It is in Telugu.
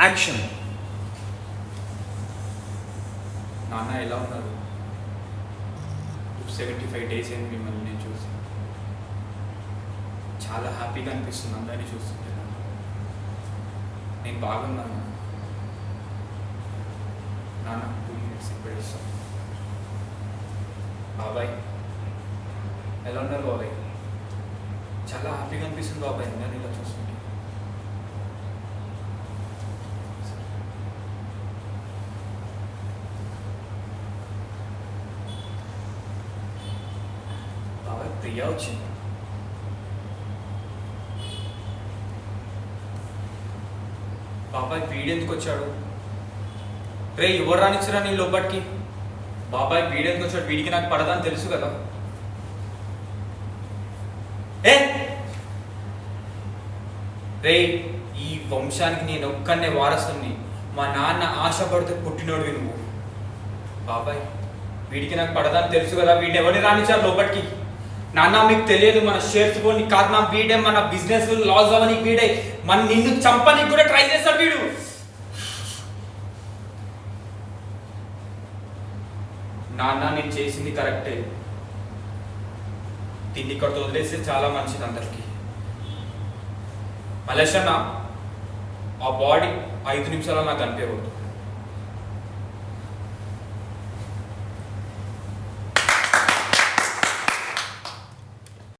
యాక్షన్. నాన్న ఎలా ఉన్నారు? 75 డేస్ అయింది మిమ్మల్ని నేను చూసి. చాలా హ్యాపీగా అనిపిస్తుంది అందరినీ చూస్తుంటే. నేను బాగున్నాను నాన్న. 2 minutes ఇప్పుడు ఇస్తాను. బాబాయ్ ఎలా ఉన్నారు బాబాయ్? చాలా హ్యాపీగా అనిపిస్తుంది బాబాయ్ అందరినీ ఇలా చూస్తుంటే. బాబాయ్ ప్రియా వచ్చింది. బాబాయ్ వీడెందుకు వచ్చాడు? రే ఎవరు రానిచ్చిరా నీ లోపలికి? బాబాయ్ వీడెందుకు వచ్చాడు? వీడికి నాకు పడదని తెలుసు కదా. ఏ రే, ఈ వంశానికి నేను ఒక్కనే వారసుని. మా నాన్న ఆశపడితే పుట్టినోడివి నువ్వు. బాబాయ్ వీడికి నాకు పడదని తెలుసు కదా. వీడిని ఎవరిని రానిచ్చారు లోపలికి? నాన్న మీకు తెలియదు, మన షేర్స్ కొని కారణం వీడే, మన బిజినెస్ లాస్ అవ్వని వీడే, మన నిన్ను చంపనికి కూడా ట్రై చేస్తాడు వీడు. నాన్న నేను చేసింది కరెక్టే. దీన్ని ఇక్కడ వదిలేస్తే చాలా మంచిది అందరికి. మలేషన్న ఆ బాడీ 5 నిమిషాలు నాకు కనిపించకూడదు.